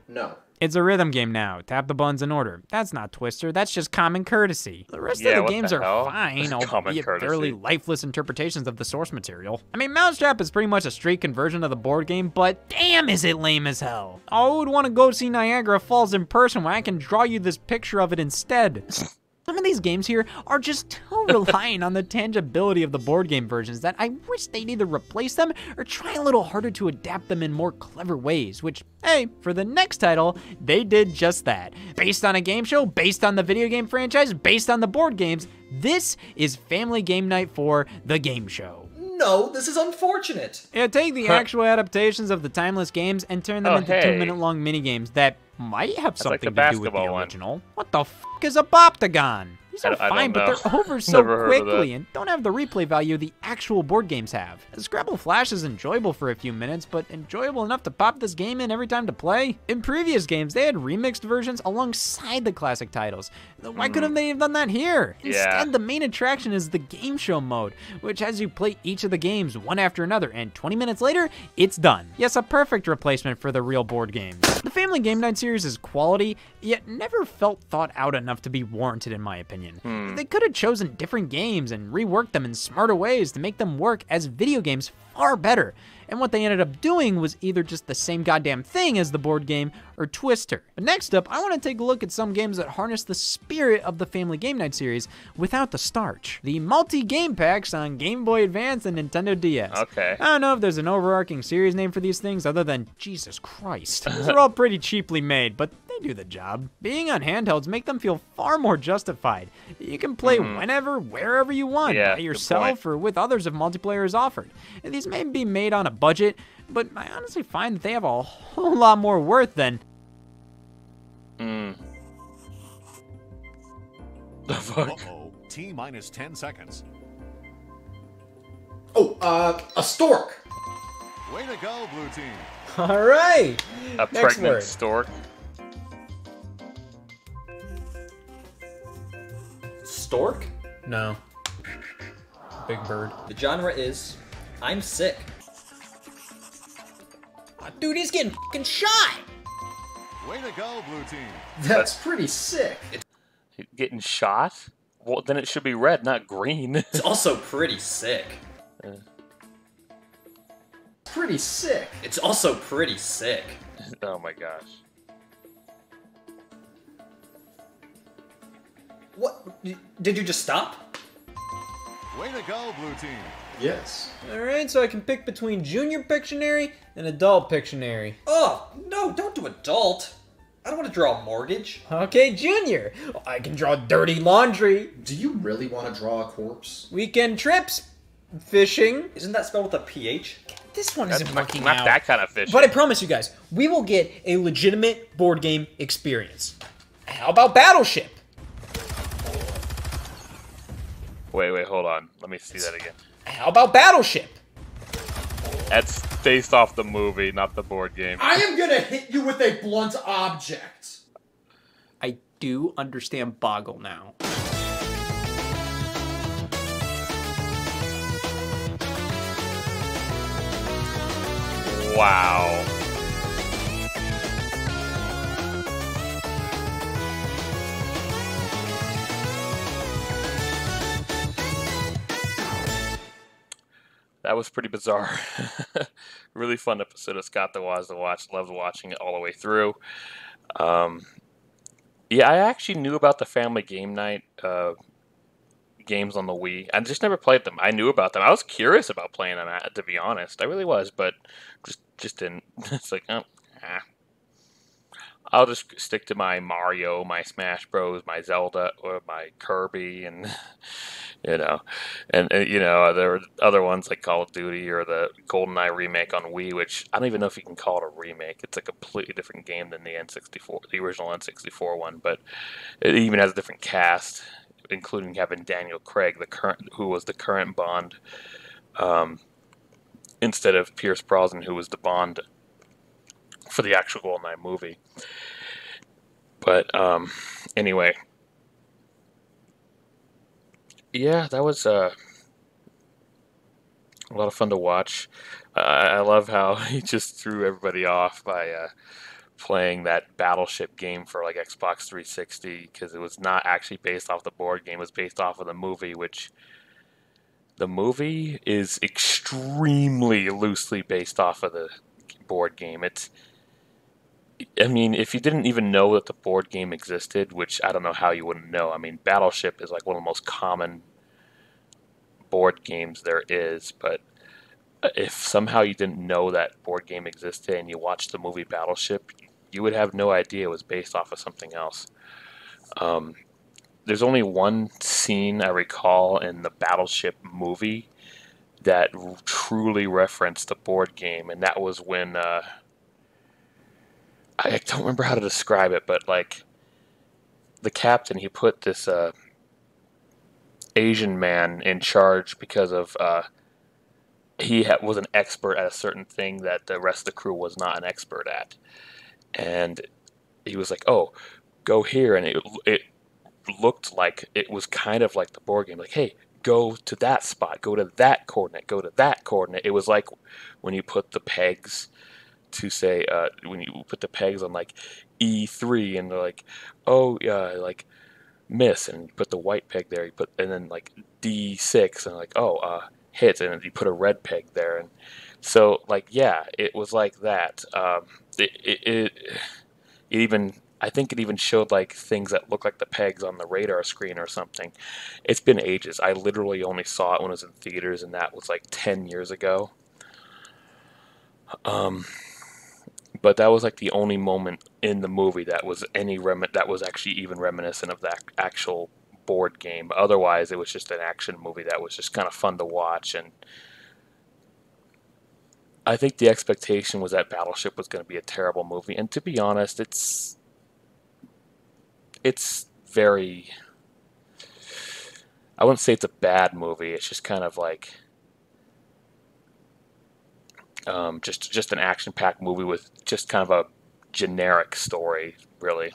[SPEAKER 6] No.
[SPEAKER 4] It's a rhythm game now. Tap the buttons in order. That's not Twister. That's just common courtesy. The rest
[SPEAKER 1] Yeah,
[SPEAKER 4] of the
[SPEAKER 1] what
[SPEAKER 4] games
[SPEAKER 1] the
[SPEAKER 4] are
[SPEAKER 1] hell?
[SPEAKER 4] fine,
[SPEAKER 1] Common
[SPEAKER 4] albeit
[SPEAKER 1] courtesy.
[SPEAKER 4] fairly lifeless interpretations of the source material. I mean, Mousetrap is pretty much a straight conversion of the board game, but damn is it lame as hell. I would want to go see Niagara Falls in person when I can draw you this picture of it instead. Some of these games here are just too reliant on the tangibility of the board game versions that I wish they'd either replace them or try a little harder to adapt them in more clever ways, which, hey, for the next title, they did just that. Based on a game show, based on the video game franchise, based on the board games, this is Family Game Night for the game show.
[SPEAKER 5] No, this is unfortunate.
[SPEAKER 4] Yeah, take the actual adaptations of the timeless games and turn them
[SPEAKER 1] Oh,
[SPEAKER 4] into
[SPEAKER 1] hey.
[SPEAKER 4] 2-minute long minigames that might have
[SPEAKER 1] like
[SPEAKER 4] something
[SPEAKER 1] the
[SPEAKER 4] to do with the
[SPEAKER 1] basketball one.
[SPEAKER 4] original. What the f is a Boptagon? These
[SPEAKER 1] I
[SPEAKER 4] are
[SPEAKER 1] don't
[SPEAKER 4] fine, but
[SPEAKER 1] know.
[SPEAKER 4] they're over so
[SPEAKER 1] Never heard of
[SPEAKER 4] quickly
[SPEAKER 1] that.
[SPEAKER 4] and don't have the replay value the actual board games have. Scrabble Flash is enjoyable for a few minutes, but enjoyable enough to pop this game in every time to play? In previous games, they had remixed versions alongside the classic titles. Why couldn't they have done that here? Instead, the main attraction is the game show mode, which has you play each of the games one after another, and 20 minutes later, it's done. Yes, a perfect replacement for the real board games. The Family Game Night series is quality, yet never felt thought out enough to be warranted in my opinion. They could have chosen different games and reworked them in smarter ways to make them work as video games far better. And what they ended up doing was either just the same goddamn thing as the board game or Twister. But next up, I want to take a look at some games that harness the spirit of the Family Game Night series without the starch. The multi-game packs on Game Boy Advance and Nintendo DS.
[SPEAKER 1] Okay.
[SPEAKER 4] I don't know if there's an overarching series name for these things other than Jesus Christ. These are all pretty cheaply made, but they do the job. Being on handhelds make them feel far more justified. You can play whenever, wherever you want,
[SPEAKER 1] Yeah,
[SPEAKER 4] by
[SPEAKER 1] good
[SPEAKER 4] yourself
[SPEAKER 1] point.
[SPEAKER 4] or with others if multiplayer is offered. And these may be made on a budget, but I honestly find that they have a whole lot more worth than...
[SPEAKER 1] The fuck?
[SPEAKER 8] Uh-oh. T minus 10 seconds.
[SPEAKER 6] Oh, a stork.
[SPEAKER 8] Way to go, blue team.
[SPEAKER 2] All right.
[SPEAKER 1] A
[SPEAKER 2] Next
[SPEAKER 1] pregnant
[SPEAKER 2] word.
[SPEAKER 1] stork?
[SPEAKER 5] Stork?
[SPEAKER 2] No. Big bird.
[SPEAKER 5] The genre is I'm sick.
[SPEAKER 2] Dude, he's getting fucking shot.
[SPEAKER 8] Way to go, blue team.
[SPEAKER 6] That's pretty sick.
[SPEAKER 1] Getting shot? Well, then it should be red, not green.
[SPEAKER 5] It's also pretty sick.
[SPEAKER 6] Pretty sick.
[SPEAKER 5] It's also pretty sick.
[SPEAKER 1] Oh my gosh.
[SPEAKER 5] What? Did you just stop?
[SPEAKER 8] Way to go, blue team.
[SPEAKER 6] Yes.
[SPEAKER 2] All right, so I can pick between Junior Pictionary and Adult Pictionary.
[SPEAKER 5] Oh, no, don't do adult. I don't want to draw a mortgage.
[SPEAKER 2] Okay, Junior. I can draw dirty laundry,
[SPEAKER 6] Do you really want to draw a corpse?
[SPEAKER 2] weekend trips, fishing.
[SPEAKER 5] Isn't that spelled with a PH?
[SPEAKER 2] This one isn't working
[SPEAKER 1] Not
[SPEAKER 2] out.
[SPEAKER 1] that kind of fish.
[SPEAKER 2] But I promise you guys, we will get a legitimate board game experience. How about Battleship?
[SPEAKER 1] Wait, hold on. Let me see that again.
[SPEAKER 2] How about Battleship?
[SPEAKER 1] That's based off the movie, not the board game.
[SPEAKER 6] I am gonna hit you with a blunt object.
[SPEAKER 2] I
[SPEAKER 3] do understand Boggle now.
[SPEAKER 1] Wow. That was pretty bizarre. Really fun episode of Scott the Woz to watch. Loved watching it all the way through. Yeah, I actually knew about the Family Game Night games on the Wii. I just never played them. I knew about them. I was curious about playing them, to be honest. I really was, but just didn't. It's like, I'll just stick to my Mario, my Smash Bros, my Zelda, or my Kirby, and you know, and there were other ones like Call of Duty or the GoldenEye remake on Wii, which I don't even know if you can call it a remake. It's a completely different game than the N64, the original N64 one, but it even has a different cast, including having Daniel Craig, who was the current Bond, instead of Pierce Brosnan, who was the Bond for the actual GoldenEye movie. But anyway, yeah, that was a lot of fun to watch. I love how he just threw everybody off by playing that Battleship game for like Xbox 360, because it was not actually based off the board game. It was based off of the movie, which the movie is extremely loosely based off of the board game. I mean, if you didn't even know that the board game existed, which I don't know how you wouldn't know. I mean, Battleship is like one of the most common board games there is, but if somehow you didn't know that board game existed and you watched the movie Battleship, you would have no idea it was based off of something else. There's only one scene I recall in the Battleship movie that truly referenced the board game, and that was when I don't remember how to describe it, but like the captain, he put this Asian man in charge because of he was an expert at a certain thing that the rest of the crew was not an expert at, and he was like, "Oh, go here," and it looked like it was kind of like the board game, like, "Hey, go to that spot, go to that coordinate, go to that coordinate." It was like when you put the pegs to say when you put the pegs on like E3 and they're like, oh yeah, like miss, and you put the white peg there, and then like D6 and like, oh, hit, and then you put a red peg there, and so like, yeah, it was like that. It even, I think it even showed like things that look like the pegs on the radar screen or something. It's been ages. I literally only saw it when it was in theaters, and that was like 10 years ago. But that was like the only moment in the movie that was that was actually even reminiscent of that actual board game. Otherwise, it was just an action movie that was just kind of fun to watch. And I think the expectation was that Battleship was going to be a terrible movie. And to be honest, it's very, I wouldn't say it's a bad movie. It's just kind of like just an action-packed movie with just kind of a generic story, really.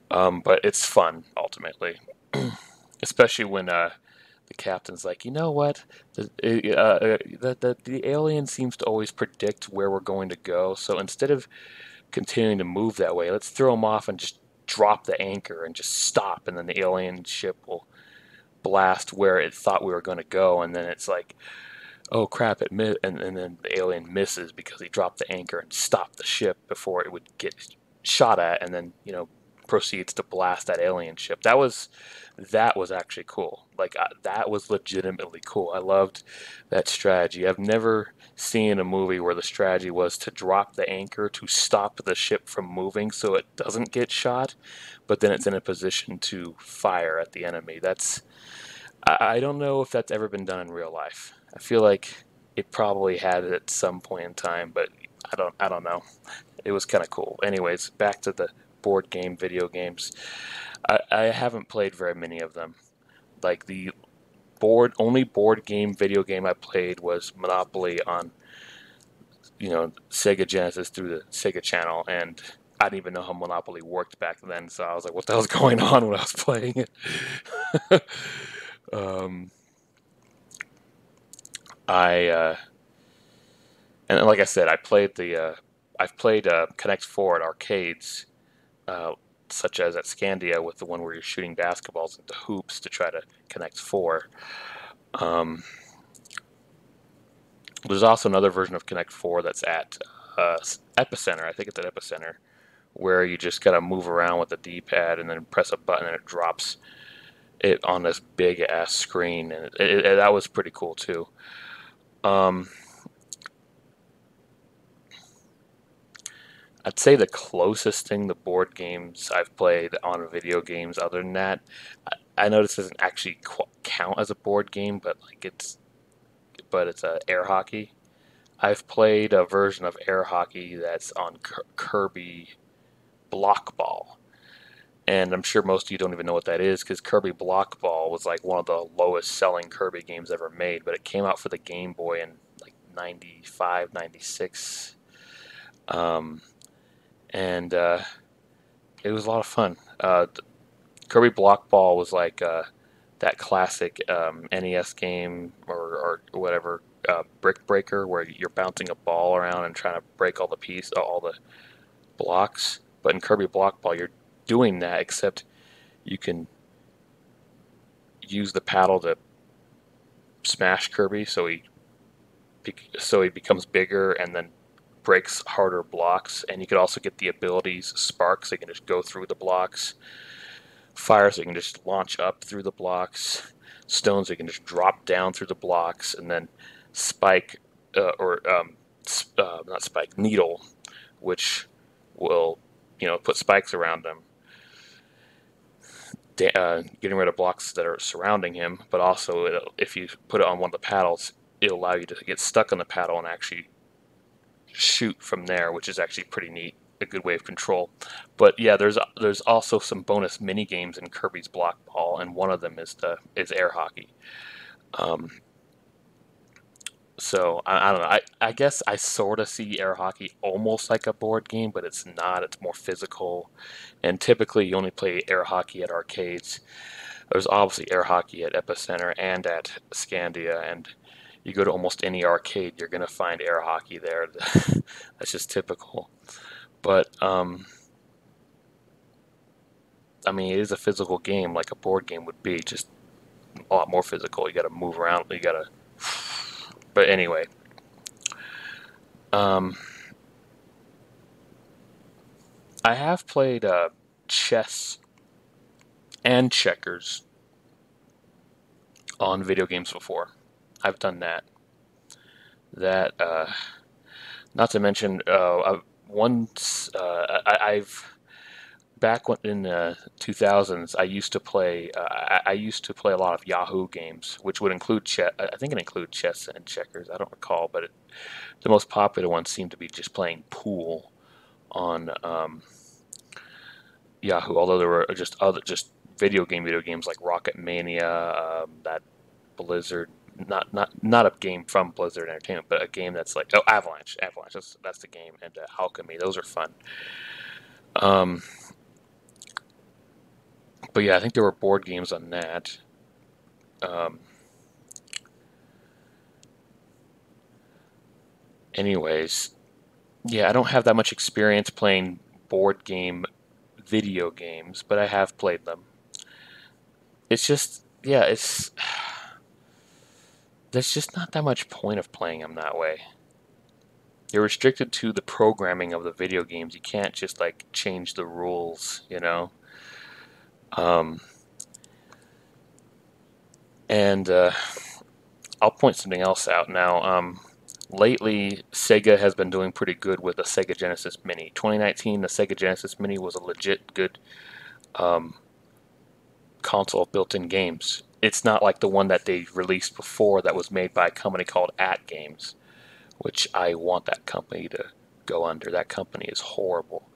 [SPEAKER 1] But it's fun, ultimately. Especially when the captain's like, you know what? The alien seems to always predict where we're going to go, so instead of continuing to move that way, let's throw them off and just drop the anchor and just stop, and then the alien ship will blast where it thought we were going to go, and then it's like, oh crap, and then the alien misses because he dropped the anchor and stopped the ship before it would get shot at, and then, proceeds to blast that alien ship. That was actually cool. Like, that was legitimately cool. I loved that strategy. I've never seen a movie where the strategy was to drop the anchor to stop the ship from moving so it doesn't get shot, but then it's in a position to fire at the enemy. I don't know if that's ever been done in real life. I feel like it probably had it at some point in time, but I don't know. It was kind of cool. Anyways, back to the board game video games. I haven't played very many of them. Like, the only board game video game I played was Monopoly on Sega Genesis through the Sega Channel, and I didn't even know how Monopoly worked back then, so I was like, what the hell's going on when I was playing it? um, and like I said, I've played Connect Four at arcades, such as at Scandia with the one where you're shooting basketballs into hoops to try to connect four. Um, there's also another version of Connect Four that's at Epicenter. I think it's at Epicenter, where you just gotta move around with the D-pad and then press a button and it drops it on this big ass screen, and that was pretty cool too. I'd say the closest thing to board games I've played on video games, other than that, I know this doesn't actually count as a board game, but like it's air hockey. I've played a version of air hockey that's on Kirby Block Ball, and I'm sure most of you don't even know what that is because Kirby Block Ball was like one of the lowest selling Kirby games ever made, but it came out for the Game Boy in like 95, 96. And it was a lot of fun. Kirby Block Ball was like that classic NES game or whatever, Brick Breaker, where you're bouncing a ball around and trying to break all the blocks. But in Kirby Block Ball, you're doing that, except you can use the paddle to smash Kirby, so he becomes bigger and then breaks harder blocks. And you could also get the abilities Spark, so you can just go through the blocks, Fire, so you can just launch up through the blocks, Stone, so you can just drop down through the blocks, and then Spike, not Spike, Needle, which will put spikes around them, getting rid of blocks that are surrounding him. But also, if you put it on one of the paddles, it'll allow you to get stuck on the paddle and actually shoot from there, which is actually pretty neat, a good way of control. But yeah, there's also some bonus mini games in Kirby's Block Ball, and one of them is air hockey. So I don't know. I guess I sort of see air hockey almost like a board game, but it's not. It's more physical, and typically you only play air hockey at arcades. There's obviously air hockey at Epicenter and at Scandia, and you go to almost any arcade, you're going to find air hockey there. That's just typical. But, I mean, it is a physical game like a board game would be, just a lot more physical. You got to move around. You got to... But anyway. I have played chess and checkers on video games before. I've done that. Not to mention, I've back in the 2000s, I used to play a lot of Yahoo games, which would include chess. I think it included chess and checkers. I don't recall, but the most popular ones seemed to be just playing pool on Yahoo. Although there were just video games like Rocket Mania, that Blizzard. Not a game from Blizzard Entertainment, but a game that's like Avalanche. That's the game, and Alchemy. Those are fun. But yeah, I think there were board games on that. Anyways, yeah, I don't have that much experience playing board game video games, but I have played them. It's just, yeah, there's just not that much point of playing them that way. You're restricted to the programming of the video games. You can't just like change the rules, And I'll point something else out now. Lately, Sega has been doing pretty good with the Sega Genesis Mini. 2019, the Sega Genesis Mini was a legit good console of built-in games. It's not like the one that they released before that was made by a company called At Games, which I want that company to go under. That company is horrible.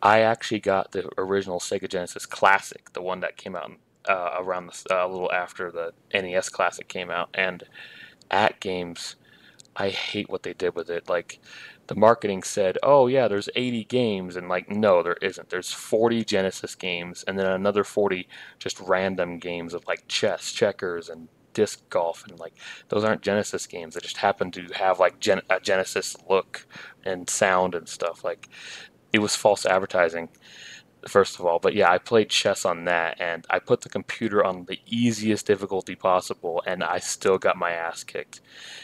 [SPEAKER 1] I actually got the original Sega Genesis Classic, the one that came out around a little after the NES Classic came out, and At Games, I hate what they did with it. Like, the marketing said, oh yeah, there's 80 games, and like, no, there isn't. There's 40 Genesis games, and then another 40 just random games of like chess, checkers, and disc golf, and like those aren't Genesis games. They just happen to have like a Genesis look and sound and stuff. Like, it was false advertising, first of all. But yeah, I played chess on that, and I put the computer on the easiest difficulty possible, and I still got my ass kicked.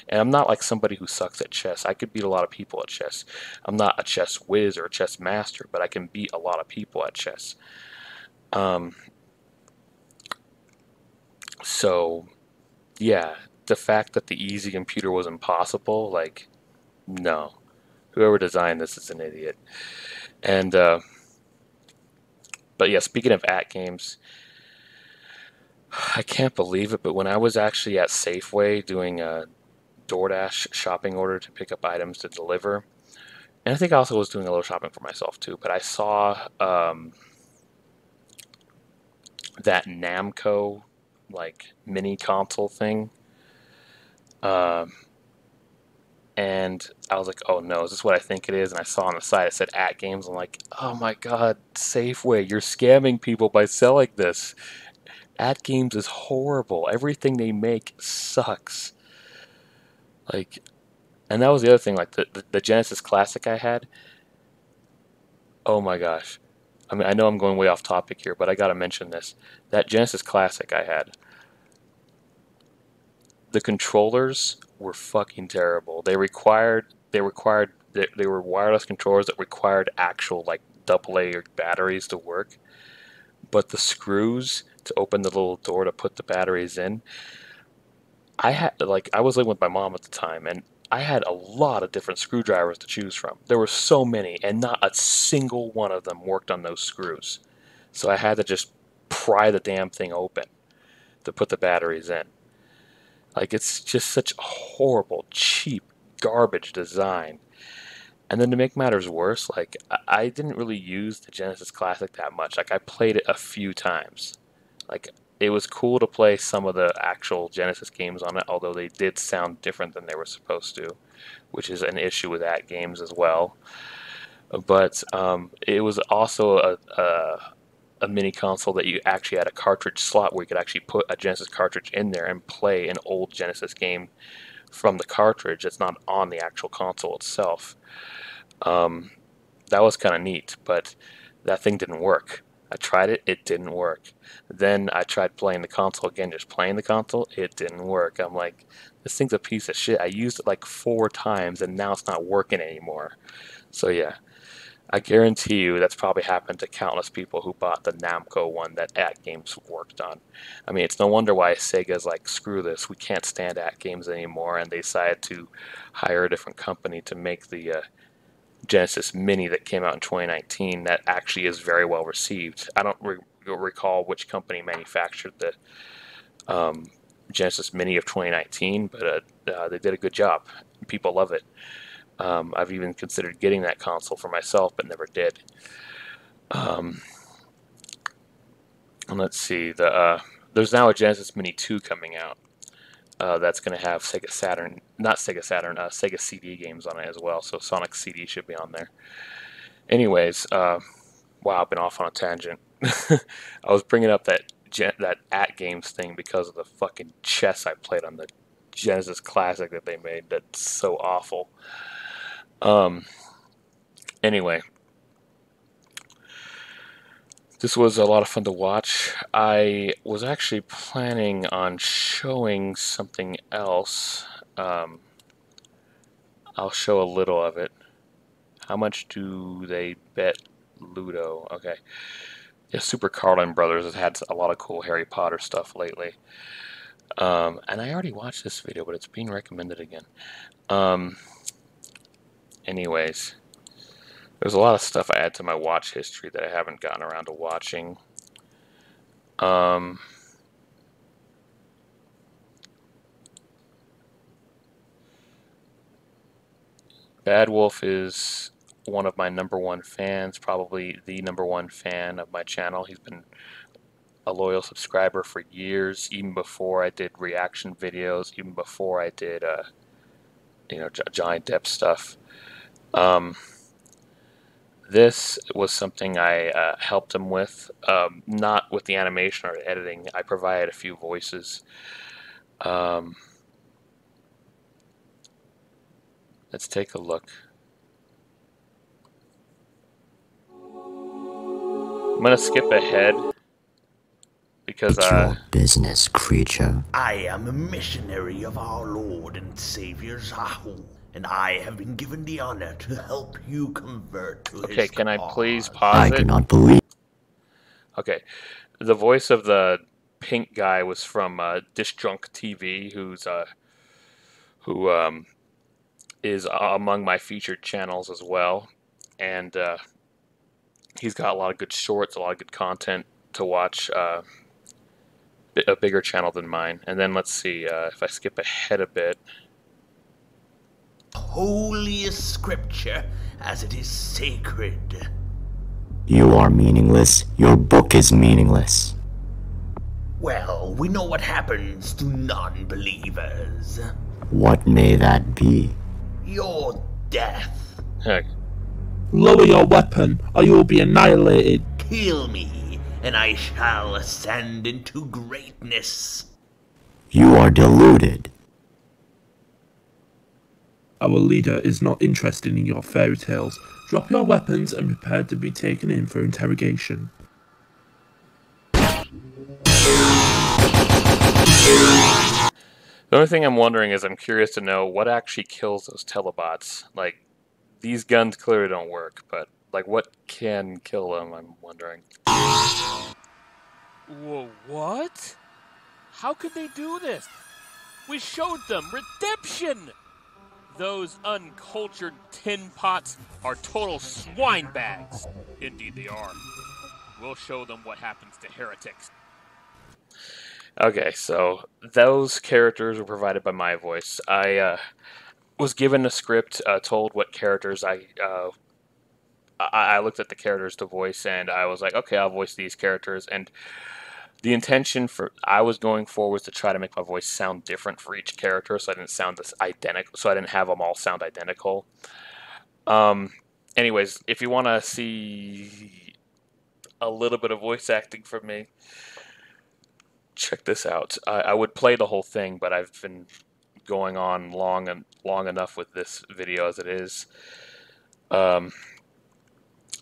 [SPEAKER 1] And I'm not like somebody who sucks at chess. I could beat a lot of people at chess. I'm not a chess whiz or a chess master, but I can beat a lot of people at chess. So yeah, the fact that the easy computer was impossible, like, no. Whoever designed this is an idiot. And but yeah, speaking of at games, I can't believe it, but when I was actually at Safeway doing a DoorDash shopping order to pick up items to deliver, and I think I also was doing a little shopping for myself too, but I saw that Namco like mini console thing, and I was like, oh no, is this what I think it is? And I saw on the side it said at games. I'm like, oh my god, Safeway, you're scamming people by selling this. At games is horrible. Everything they make sucks. Like, and that was the other thing, like the Genesis Classic I had. Oh my gosh. I mean, I know I'm going way off topic here, but I gotta mention this. That Genesis Classic I had, the controllers were fucking terrible. They were wireless controllers that required actual like AA batteries to work. But the screws to open the little door to put the batteries in, I was living with my mom at the time, and I had a lot of different screwdrivers to choose from. There were so many, and not a single one of them worked on those screws. So I had to just pry the damn thing open to put the batteries in. Like, it's just such a horrible, cheap, garbage design. And then to make matters worse, like, I didn't really use the Genesis Classic that much. Like, I played it a few times. Like, it was cool to play some of the actual Genesis games on it, although they did sound different than they were supposed to, which is an issue with that games as well. But it was also a mini console that you actually had a cartridge slot where you could actually put a Genesis cartridge in there and play an old Genesis game from the cartridge. It's not on the actual console itself. That was kind of neat, but that thing didn't work. I tried it, it didn't work. Then I tried playing the console again, just playing the console, it didn't work. I'm like, this thing's a piece of shit. I used it like 4 times and now it's not working anymore. So yeah, I guarantee you that's probably happened to countless people who bought the Namco one that At Games worked on. I mean, it's no wonder why Sega's like, screw this, we can't stand At Games anymore, and they decided to hire a different company to make the Genesis Mini that came out in 2019 that actually is very well received. I don't recall which company manufactured the Genesis Mini of 2019, but they did a good job. People love it. I've even considered getting that console for myself, but never did. And let's see, there's now a Genesis Mini 2 coming out. That's going to have Sega CD games on it as well, so Sonic CD should be on there. Anyways, wow, I've been off on a tangent. I was bringing up that At Games thing because of the fucking chess I played on the Genesis Classic that they made. That's so awful. Anyway, this was a lot of fun to watch. I was actually planning on showing something else. I'll show a little of it. How much do they bet Ludo? Okay. Yeah, Super Carlin Brothers has had a lot of cool Harry Potter stuff lately. And I already watched this video, but it's being recommended again. Anyways, there's a lot of stuff I add to my watch history that I haven't gotten around to watching. Bad Wolf is one of my #1 fans, probably the #1 fan of my channel. He's been a loyal subscriber for years, even before I did reaction videos, even before I did, Johnny Depp stuff. This was something I helped him with, not with the animation or editing. I provided a few voices. Let's take a look. I'm gonna skip ahead because
[SPEAKER 9] It's your business, creature.
[SPEAKER 10] I am a missionary of our Lord and Savior Zahu, and I have been given the honor to help you convert to
[SPEAKER 1] okay,
[SPEAKER 10] his
[SPEAKER 1] can I
[SPEAKER 10] cause.
[SPEAKER 1] please pause
[SPEAKER 9] I
[SPEAKER 1] it?
[SPEAKER 9] cannot believe.
[SPEAKER 1] Okay, the voice of the pink guy was from Disjunk TV, who is among my featured channels as well, and he's got a lot of good shorts, a lot of good content to watch. A bigger channel than mine. And then let's see if I skip ahead a bit.
[SPEAKER 10] Holiest scripture, as it is sacred.
[SPEAKER 9] You are meaningless. Your book is meaningless.
[SPEAKER 10] Well, we know what happens to non-believers.
[SPEAKER 9] What may that be?
[SPEAKER 10] Your death.
[SPEAKER 1] Heck.
[SPEAKER 11] Lower your weapon, or you will be annihilated.
[SPEAKER 10] Kill me, and I shall ascend into greatness.
[SPEAKER 9] You are deluded.
[SPEAKER 11] Our leader is not interested in your fairy tales. Drop your weapons and prepare to be taken in for interrogation.
[SPEAKER 1] The only thing I'm wondering is I'm curious to know what actually kills those Telebots. Like, these guns clearly don't work, but like what can kill them, I'm wondering.
[SPEAKER 12] Whoa, what? How could they do this? We showed them redemption! Those uncultured tin pots are total swine bags. Indeed they are. We'll show them what happens to heretics.
[SPEAKER 1] Okay, so those characters were provided by my voice. I was given a script, told what characters I looked at the characters to voice, and I was like, okay, I'll voice these characters. And the intention I was going forward was to try to make my voice sound different for each character, so I didn't sound this identical. So I didn't have them all sound identical. Anyways, if you want to see a little bit of voice acting from me, check this out. I would play the whole thing, but I've been going on long enough with this video as it is.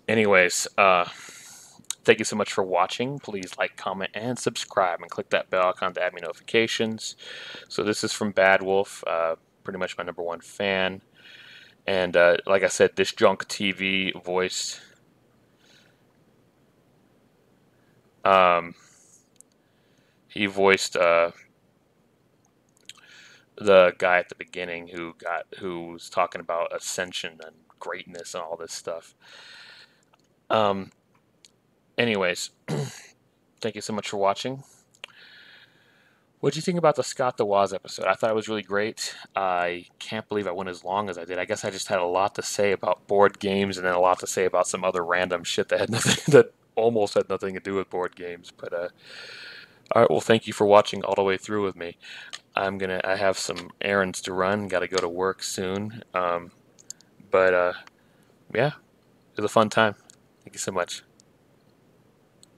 [SPEAKER 1] Anyways, thank you so much for watching. Please like, comment, and subscribe, and click that bell icon to add me notifications. So this is from Bad Wolf, pretty much my -- fan. And like I said, Disjunk TV voiced he voiced the guy at the beginning who was talking about ascension and greatness and all this stuff. Anyways, thank you so much for watching. What did you think about the Scott the Woz episode? I thought it was really great. I can't believe I went as long as I did. I guess I just had a lot to say about board games and then a lot to say about some other random shit that had nothing, that almost had nothing to do with board games. But alright, well, thank you for watching all the way through with me. I have some errands to run. Got to go to work soon. Yeah, it was a fun time. Thank you so much.